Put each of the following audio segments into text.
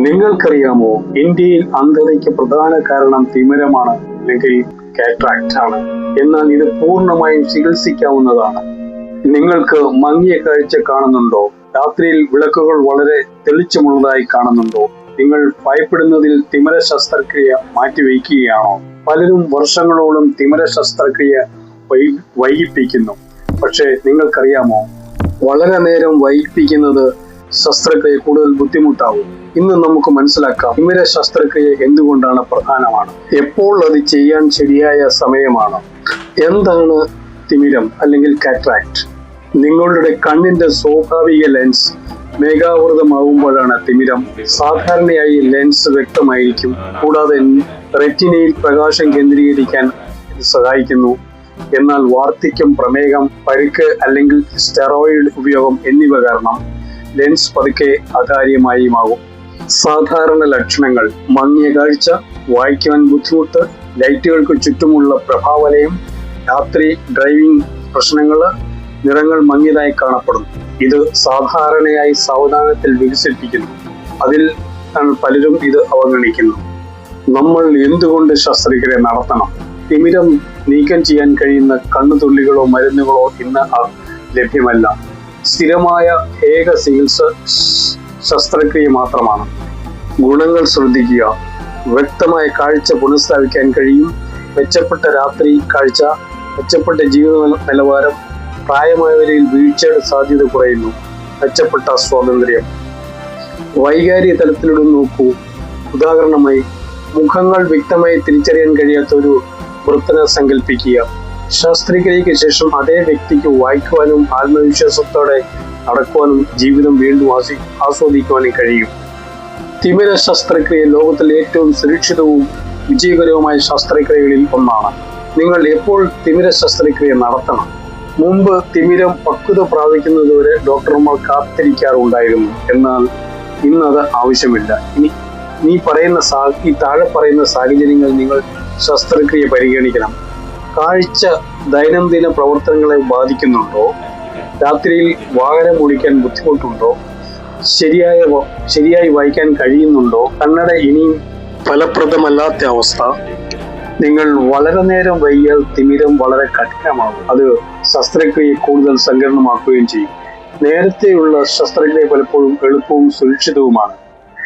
നിങ്ങൾക്കറിയാമോ, ഇന്ത്യയിൽ അന്ധതയ്ക്ക് പ്രധാന കാരണം തിമിരമാണ് അല്ലെങ്കിൽ കാറ്ററാക്ട് ആണ്. എന്നാൽ ഇത് പൂർണ്ണമായും ചികിത്സിക്കാവുന്നതാണ്. നിങ്ങൾക്ക് മങ്ങിയ കാഴ്ച കാണുന്നുണ്ടോ? രാത്രിയിൽ വിളക്കുകൾ വളരെ തെളിച്ചമുള്ളതായി കാണുന്നുണ്ടോ? നിങ്ങൾ ഭയപ്പെടുന്നതിൽ തിമിര ശസ്ത്രക്രിയ മാറ്റിവെക്കുകയാണോ? പലരും വർഷങ്ങളോളം തിമിര ശസ്ത്രക്രിയ വൈകിപ്പിക്കുന്നു. പക്ഷേ നിങ്ങൾക്കറിയാമോ, വളരെ നേരം വൈകിപ്പിക്കുന്നത് ശസ്ത്രക്രിയ കൂടുതൽ ബുദ്ധിമുട്ടാവും. ഇന്ന് നമുക്ക് മനസ്സിലാക്കാം തിമിര ശസ്ത്രക്രിയ എന്തുകൊണ്ടാണ് പ്രധാനമാണ്, എപ്പോൾ അത് ചെയ്യാൻ ശരിയായ സമയമാണ്. എന്താണ് തിമിരം അല്ലെങ്കിൽ കാറ്ററാക്ട്? നിങ്ങളുടെ കണ്ണിന്റെ സ്വാഭാവിക ലെൻസ് മേഘാവൃതമാകുമ്പോഴാണ് തിമിരം. സാധാരണയായി ലെൻസ് വ്യക്തമായിരിക്കും, കൂടാതെ റെറ്റിനയിൽ പ്രകാശം കേന്ദ്രീകരിക്കാൻ ഇത് സഹായിക്കുന്നു. എന്നാൽ വാർദ്ധക്യം, പ്രമേഹം, പരുക്ക് അല്ലെങ്കിൽ സ്റ്റെറോയിഡ് ഉപയോഗം എന്നിവ കാരണം ലെൻസ് പതുക്കെ അകാര്യമായി മാകും. സാധാരണ ലക്ഷണങ്ങൾ: മങ്ങിയ കാഴ്ച, വായിക്കാൻ ബുദ്ധിമുട്ട്, ലൈറ്റുകൾക്ക് ചുറ്റുമുള്ള പ്രഭാവലയം, രാത്രി ഡ്രൈവിംഗ് പ്രശ്നങ്ങൾ, നിറങ്ങൾ മങ്ങിയതായി കാണപ്പെടുന്നു. ഇത് സാധാരണയായി സാവധാനത്തിൽ വികസിപ്പിക്കുന്നു. അതിൽ പലരും ഇത് അവഗണിക്കുന്നു. നമ്മൾ എന്തുകൊണ്ട് ശസ്ത്രക്രിയ നടത്തണം? തിമിരം നീക്കം ചെയ്യാൻ കഴിയുന്ന കണ്ണുതുള്ളികളോ മരുന്നുകളോ ഇന്ന് ലഭ്യമല്ല. സ്ഥിരമായ ഏക ചികിത്സ ശസ്ത്രക്രിയ മാത്രമാണ്. ഗുണങ്ങൾ ശ്രദ്ധിക്കുക: വ്യക്തമായ കാഴ്ച പുനഃസ്ഥാപിക്കാൻ കഴിയും, മെച്ചപ്പെട്ട രാത്രി കാഴ്ച, മെച്ചപ്പെട്ട ജീവിത നിലവാരം, പ്രായമായവരിൽ വീഴ്ചയുടെ സാധ്യത കുറയുന്നു, മെച്ചപ്പെട്ട സ്വാതന്ത്ര്യം. വൈകാരിക തലത്തിലൂടെ നോക്കൂ. ഉദാഹരണമായി, മുഖങ്ങൾ വ്യക്തമായി തിരിച്ചറിയാൻ കഴിയാത്ത ഒരു വൃത്തനെ സങ്കല്പിക്കുക. ശസ്ത്രക്രിയയ്ക്ക് ശേഷം അതേ വ്യക്തിക്ക് വായിക്കുവാനും ആത്മവിശ്വാസത്തോടെ നടക്കുവാനും ജീവിതം വീണ്ടും ആസ്വദിക്കുവാനും കഴിയും. തിമിര ശസ്ത്രക്രിയ ലോകത്തിലെ ഏറ്റവും സുരക്ഷിതവും വിജയകരവുമായ ശസ്ത്രക്രിയകളിൽ ഒന്നാണ്. നിങ്ങൾ എപ്പോൾ തിമിര ശസ്ത്രക്രിയ നടത്തണം? മുമ്പ് തിമിരം പക്വത പ്രാപിക്കുന്നതുവരെ ഡോക്ടർമാർ കാത്തിരിക്കാറുണ്ടായിരുന്നു. എന്നാൽ ഇന്നത് ആവശ്യമില്ല. ഈ താഴെ പറയുന്ന സാഹചര്യങ്ങൾ നിങ്ങൾ ശസ്ത്രക്രിയ പരിഗണിക്കണം. കാഴ്ച ദൈനംദിന പ്രവർത്തനങ്ങളെ ബാധിക്കുന്നുണ്ടോ? രാത്രിയിൽ വാഹനം ഓടിക്കാൻ ബുദ്ധിമുട്ടുണ്ടോ? ശരിയായി വായിക്കാൻ കഴിയുന്നുണ്ടോ? കണ്ണട ഇനിയും ഫലപ്രദമല്ലാത്ത അവസ്ഥ. നിങ്ങൾ വളരെ നേരം വൈകിയാൽ തിമിരം വളരെ കഠിനമാകും. അത് ശസ്ത്രക്രിയ കൂടുതൽ സങ്കീർണമാക്കുകയും ചെയ്യും. നേരത്തെയുള്ള ശസ്ത്രക്രിയ പലപ്പോഴും എളുപ്പവും സുരക്ഷിതവുമാണ്.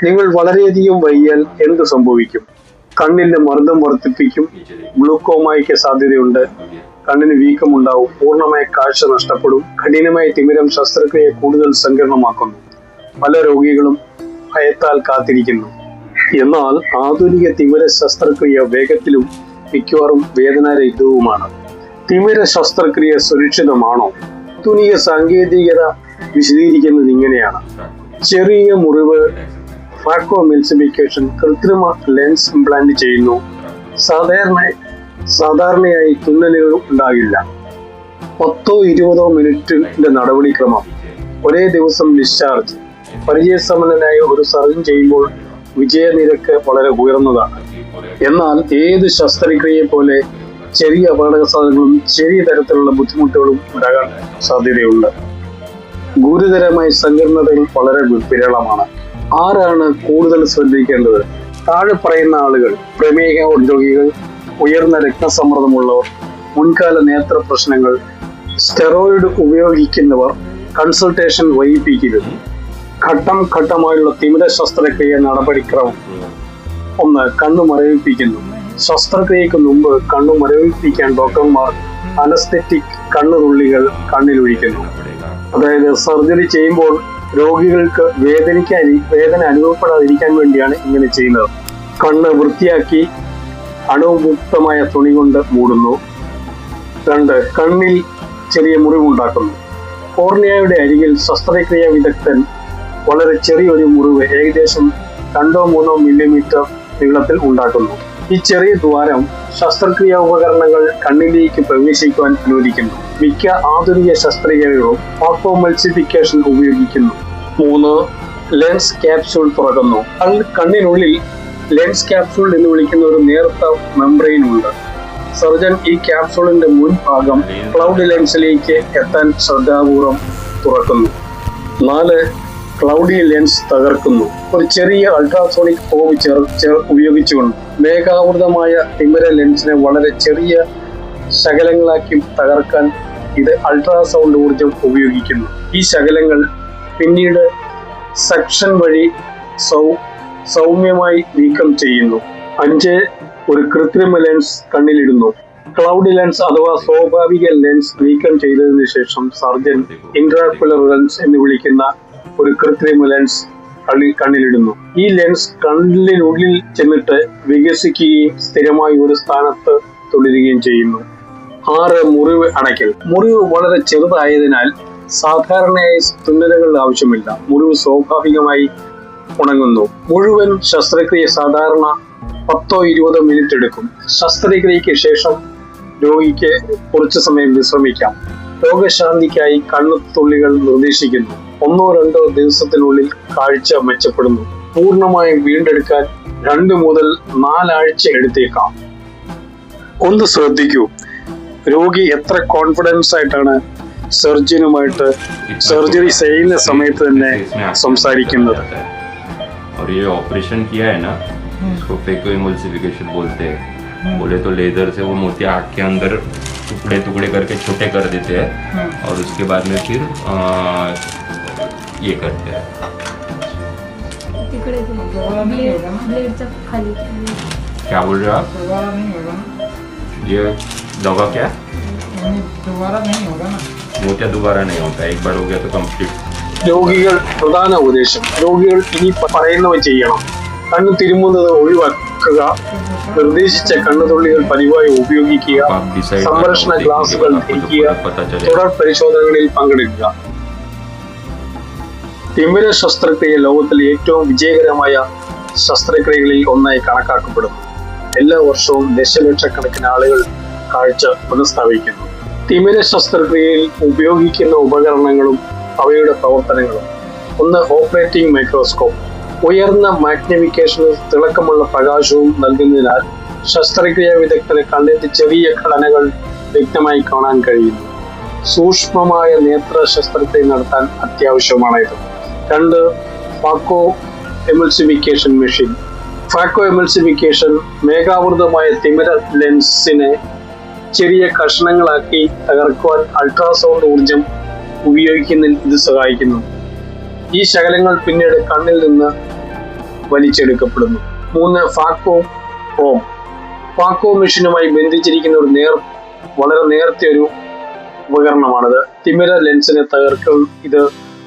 നിങ്ങൾ വളരെയധികം വൈകിയാൽ എന്ത് സംഭവിക്കും? കണ്ണിന്റെ മർദ്ദം വർദ്ധിപ്പിക്കും, ഗ്ലൂക്കോമയ്ക്ക് സാധ്യതയുണ്ട്, കണ്ണിന് വീക്കമുണ്ടാവും, പൂർണ്ണമായ കാഴ്ച നഷ്ടപ്പെടും. കഠിനമായ തിമിരം ശസ്ത്രക്രിയ കൂടുതൽ സങ്കീർണമാക്കുന്നു. പല രോഗികളും ഭയത്താൽ കാത്തിരിക്കുന്നു. എന്നാൽ ആധുനിക തിമിര ശസ്ത്രക്രിയ വേഗത്തിലും മിക്കവാറും വേദനാരഹിതവുമാണ്. തിമിര ശസ്ത്രക്രിയ സുരക്ഷിതമാണോ? ആധുനിക സാങ്കേതികത വിശദീകരിക്കുന്നത് ഇങ്ങനെയാണ്: ചെറിയ മുറിവ്, ഫാക്കോമെൽസിഫിക്കേഷൻ, കൃത്രിമ ലെൻസ് ഇംപ്ലാന്റ് ചെയ്യുന്നു. സാധാരണയായി തുന്നലുകൾ ഉണ്ടാകില്ല. 10-20 മിനിറ്റിന്റെ നടപടിക്രമം. ഒരേ ദിവസം ഡിസ്ചാർജ്. പരിചയസമ്പന്നനായ ഒരു സർജൻ ചെയ്യുമ്പോൾ വിജയനിരക്ക് വളരെ ഉയർന്നതാണ്. എന്നാൽ ഏത് ശസ്ത്രക്രിയയെ പോലെ ചെറിയ അപകടസാധ്യതകളും ചെറിയ തരത്തിലുള്ള ബുദ്ധിമുട്ടുകളും ഉണ്ടാകാൻ സാധ്യതയുണ്ട്. ഗുരുതരമായ സങ്കീർണതകൾ വളരെ വിരളമാണ്. ആരാണ് കൂടുതൽ ശ്രദ്ധിക്കേണ്ടത്? താഴെ പറയുന്ന ആളുകൾ: പ്രമേഹ രോഗികൾ, ഉയർന്ന രക്തസമ്മർദ്ദമുള്ളവർ, മുൻകാല നേത്ര പ്രശ്നങ്ങൾ, സ്റ്റെറോയിഡ് ഉപയോഗിക്കുന്നവർ. കൺസൾട്ടേഷൻ വൈകിപ്പിക്കരുത്. ഘട്ടം ഘട്ടമായുള്ള തിമിര ശസ്ത്രക്രിയ നടപടിക്രമം. 1. കണ്ണു മരവിപ്പിക്കുന്നു. ശസ്ത്രക്രിയയ്ക്ക് മുമ്പ് കണ്ണു മരവിപ്പിക്കാൻ ഡോക്ടർമാർ അനസ്തെറ്റിക് കണ്ണുതുള്ളികൾ കണ്ണിലൊഴിക്കുന്നു. അതായത് സർജറി ചെയ്യുമ്പോൾ രോഗികൾക്ക് വേദന അനുഭവപ്പെടാതിരിക്കാൻ വേണ്ടിയാണ് ഇങ്ങനെ ചെയ്യുന്നത്. കണ്ണ് വൃത്തിയാക്കി അണുമുക്തമായ തുണി കൊണ്ട് മൂടുന്നു. 2. കണ്ണിൽ ചെറിയ മുറിവുണ്ടാക്കുന്നു. കോർണിയയുടെ അരികിൽ ശസ്ത്രക്രിയാ വിദഗ്ധൻ വളരെ ചെറിയൊരു മുറിവ്, ഏകദേശം 2-3 മില്ലിമീറ്റർ നീളത്തിൽ ഉണ്ടാക്കുന്നു. ഈ ചെറിയ ദ്വാരം ശസ്ത്രക്രിയാ ഉപകരണങ്ങൾ കണ്ണിലേക്ക് പ്രവേശിക്കുവാൻ അനുവദിക്കുന്നു. മിക്ക ആധുനിക ശസ്ത്രക്രിയകളും ഫാക്കോമെൽസിഫിക്കേഷൻ ഉപയോഗിക്കുന്നു. 3. ലെൻസ് ക്യാപ്സ്യൂൾ തുറക്കുന്നു. കണ്ണിനുള്ളിൽ ലെൻസ് ക്യാപ്സ്യൂൾ എന്ന് വിളിക്കുന്ന ഒരു നേർത്ത മെംബ്രെയിൻ ഉണ്ട്. സർജൻ ഈ ക്യാപ്സ്യൂളിന്റെ മുൻഭാഗം ക്ലൗഡ് ലെൻസിലേക്ക് എത്താൻ ശ്രദ്ധാപൂർവം തുറക്കുന്നു. 4. ക്ലൗഡി ലെൻസ് തകർക്കുന്നു. ഒരു ചെറിയ അൾട്രാസോണിക് പ്രോബ് ഉപയോഗിച്ചുകൊണ്ട് മേഘാവൃതമായ തിമിര ലെൻസിനെ വളരെ ചെറിയ ശകലങ്ങളാക്കി തകർക്കാൻ ഇത് അൾട്രാസൗണ്ട് ഊർജം ഉപയോഗിക്കുന്നു. ഈ ശകലങ്ങൾ പിന്നീട് സക്ഷൻ വഴി സൗമ്യമായി നീക്കം ചെയ്യുന്നു. 5. ഒരു കൃത്രിമ ലെൻസ് കണ്ണിലിടുന്നു. ക്ലൗഡി ലെൻസ് അഥവാ സ്വാഭാവിക ലെൻസ് നീക്കം ചെയ്തതിനു ശേഷം സർജൻ ഇൻട്രാക്യുലർ ലെൻസ് എന്ന് വിളിക്കുന്ന ഒരു കൃത്രിമ ലെൻസ് കണ്ണിലിടുന്നു. ഈ ലെൻസ് കണ്ണിനുള്ളിൽ ചെന്നിട്ട് വികസിക്കുകയും സ്ഥിരമായി ഒരു സ്ഥാനത്ത് തുടരുകയും ചെയ്യുന്നു. 6. മുറിവ് അടയ്ക്കൽ. മുറിവ് വളരെ ചെറുതായതിനാൽ സാധാരണയായി തുന്നലുകളുടെ ആവശ്യമില്ല. മുറിവ് സ്വാഭാവികമായി ഉണങ്ങുന്നു. മുഴുവൻ ശസ്ത്രക്രിയ സാധാരണ 10-20 മിനിറ്റ് എടുക്കും. ശസ്ത്രക്രിയയ്ക്ക് ശേഷം രോഗിക്ക് കുറച്ചു സമയം വിശ്രമിക്കാം. രോഗശാന്തിക്കായി കണ്ണുതുള്ളികൾ നിർദ്ദേശിക്കുന്നു. 1-2 ദിവസത്തിനുള്ളിൽ കാഴ്ച മെച്ചപ്പെടുന്നു. പൂർണ്ണമായും വീണ്ടെടുക്കാൻ 2 മുതൽ 4 ആഴ്ച എടുത്തേക്കാം. ഒന്ന് ശ്രദ്ധിക്കൂ, രോഗി എത്ര കോൺഫിഡൻസ് ആയിട്ടാണ് സർജനുമായിട്ട് സർജറി ചെയ്യുന്ന സമയത്ത് തന്നെ സംസാരിക്കുന്നത്. और ये ऑपरेशन किया है ना, इसको फेको इमल्सिफिकेशन बोलते हैं. बोले तो लेजर से वो मोतिया आँख के अंदर टुकड़े टुकड़े करके छोटे कर देते हैं और उसके बाद में फिर ये करते हैं. क्या बोल रहे हो आप? ये दवा क्या दोबारा नहीं होगा ना? मोतिया दोबारा नहीं होता, एक बार हो गया तो कंप्लीट. രോഗികൾ പ്രധാന ഉപദേശം: രോഗികൾ ഇനി പറയുന്നവ ചെയ്യണം. കണ്ണ് തിരുമുന്നത് ഒഴിവാക്കുക. നിർദ്ദേശിച്ച കണ്ണുതുള്ളികൾ പതിവായി ഉപയോഗിക്കുക. സംരക്ഷണ ഗ്ലാസുകൾ ധരിക്കുക. തുടർ പരിശോധനകളിൽ പങ്കെടുക്കുക. തിമിര ശസ്ത്രക്രിയ ലോകത്തിലെ ഏറ്റവും വിജയകരമായ ശസ്ത്രക്രിയകളിൽ ഒന്നായി കണക്കാക്കപ്പെടുന്നു. എല്ലാ വർഷവും ദശലക്ഷക്കണക്കിന് ആളുകൾ കാഴ്ച പുനഃസ്ഥാപിക്കുന്നു. തിമിര ശസ്ത്രക്രിയയിൽ ഉപയോഗിക്കുന്ന ഉപകരണങ്ങളും അവയുടെ പ്രവർത്തനങ്ങളും: 1. Operating microscope. ഉയർന്ന മാഗ്നിഫിക്കേഷനും തിളക്കമുള്ള പ്രകാശവും നൽകുന്നതിനാൽ ശസ്ത്രക്രിയാ വിദഗ്ധന് കണ്ണിന്റെ ചെറിയ ഘടനകൾ വ്യക്തമായി കാണാൻ കഴിയുന്നു. സൂക്ഷ്മമായ നേത്ര ശസ്ത്രക്രിയ നടത്താൻ അത്യാവശ്യമാണ് ഇത്. 2. Phacoemulsification machine. Phacoemulsification മേഘാവൃതമായ തിമിര ലെൻസിനെ ചെറിയ കഷണങ്ങളാക്കി തകർക്കുവാൻ അൾട്രാസൗണ്ട് ഊർജം ഉപയോഗിക്കുന്നതിൽ ഇത് സഹായിക്കുന്നു. ഈ ശകലങ്ങൾ പിന്നീട് കണ്ണിൽ നിന്ന് വലിച്ചെടുക്കപ്പെടുന്നു. 3. Phaco probe. ഫാക്കോ മെഷീനുമായി ബന്ധിച്ചിരിക്കുന്ന വളരെ നേർത്ത ഒരു ഉപകരണമാണിത്. തിമിര ലെൻസിനെ തകർക്കാൻ ഇത്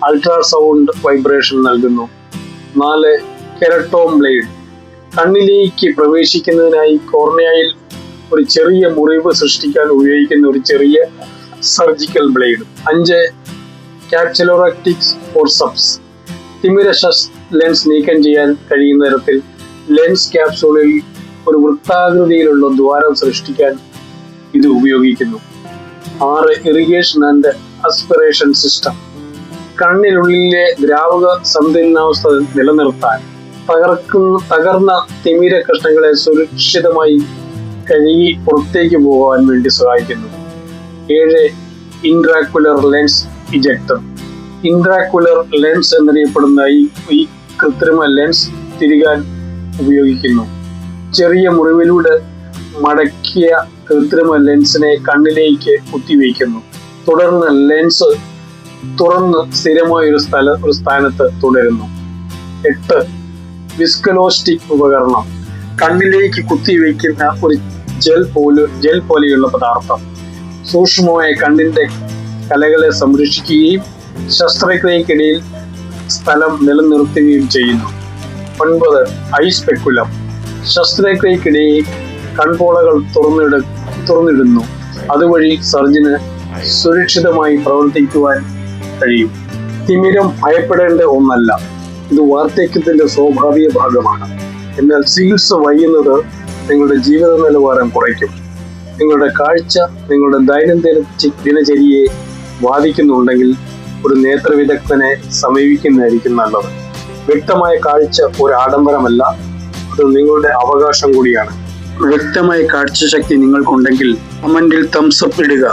അൾട്രാസൗണ്ട് വൈബ്രേഷൻ നൽകുന്നു. 4. കെരട്ടോം ബ്ലേഡ്. കണ്ണിലേക്ക് പ്രവേശിക്കുന്നതിനായി കോർണിയയിൽ ഒരു ചെറിയ മുറിവ് സൃഷ്ടിക്കാൻ ഉപയോഗിക്കുന്ന ഒരു ചെറിയ സർജിക്കൽ ബ്ലേഡ്. 5. ക്യാപ്സുലോറക്റ്റിക്സ് ഫോർസെപ്സ്. തിമിര ലെൻസ് നീക്കം ചെയ്യാൻ കഴിയുന്ന തരത്തിൽ ലെൻസ് ക്യാപ്സൂളിൽ ഒരു വൃത്താകൃതിയിലുള്ള ദ്വാരം സൃഷ്ടിക്കാൻ ഇത് ഉപയോഗിക്കുന്നു. 6. Irrigation and aspiration system. കണ്ണിനുള്ളിലെ ദ്രാവക സന്തുലനാവസ്ഥ നിലനിർത്താൻ തകർന്ന തിമിര കഷ്ണങ്ങളെ സുരക്ഷിതമായി കഴുകി പുറത്തേക്ക് പോകാൻ വേണ്ടി സഹായിക്കുന്നു. 7. Intraocular lens ejector. Intraocular lens എന്നറിയപ്പെടുന്ന ഈ കൃത്രിമ ലെൻസ് തിരികാൻ ഉപയോഗിക്കുന്നു. ചെറിയ മുറിവിലൂടെ മടക്കിയ കൃത്രിമ ലെൻസിനെ കണ്ണിലേക്ക് കുത്തിവയ്ക്കുന്നു. തുടർന്ന് ലെൻസ് തുറന്ന് സ്ഥിരമായ ഒരു സ്ഥാനത്ത് തുടരുന്നു. 8. വിസ്കലോസ്റ്റിക് ഉപകരണം. കണ്ണിലേക്ക് കുത്തിവയ്ക്കുന്ന ഒരു ജെൽ പോലെയുള്ള പദാർത്ഥം സൂക്ഷ്മമായ കണ്ണിന്റെ കലകളെ സംരക്ഷിക്കുകയും ശസ്ത്രക്രിയക്കിടയിൽ സ്ഥലം നിലനിർത്തുകയും ചെയ്യുന്നു. 9. Eye speculum. ശസ്ത്രക്രിയക്കിടയിൽ കൺപോളകൾ തുറന്നിടുന്നു. അതുവഴി സർജന് സുരക്ഷിതമായി പ്രവർത്തിക്കുവാൻ കഴിയും. തിമിരം ഭയപ്പെടേണ്ട ഒന്നല്ല, ഇത് വാർദ്ധക്യത്തിന്റെ സ്വാഭാവിക ഭാഗമാണ്. എന്നാൽ ചികിത്സ വൈകുന്നത് നിങ്ങളുടെ ജീവിത നിലവാരം കുറയ്ക്കും. നിങ്ങളുടെ കാഴ്ച നിങ്ങളുടെ ദൈനംദിന ദിനചര്യയെ ബാധിക്കുന്നുണ്ടെങ്കിൽ ഒരു നേത്രവിദഗ്ധനെ സമീപിക്കുന്നതായിരിക്കും നല്ലത്. വ്യക്തമായ കാഴ്ച ഒരു ആഡംബരമല്ല, അത് നിങ്ങളുടെ അവകാശം കൂടിയാണ്. വ്യക്തമായ കാഴ്ചശക്തി നിങ്ങൾക്കുണ്ടെങ്കിൽ കമന്റിൽ തംസ് അപ്പ് ഇടുക.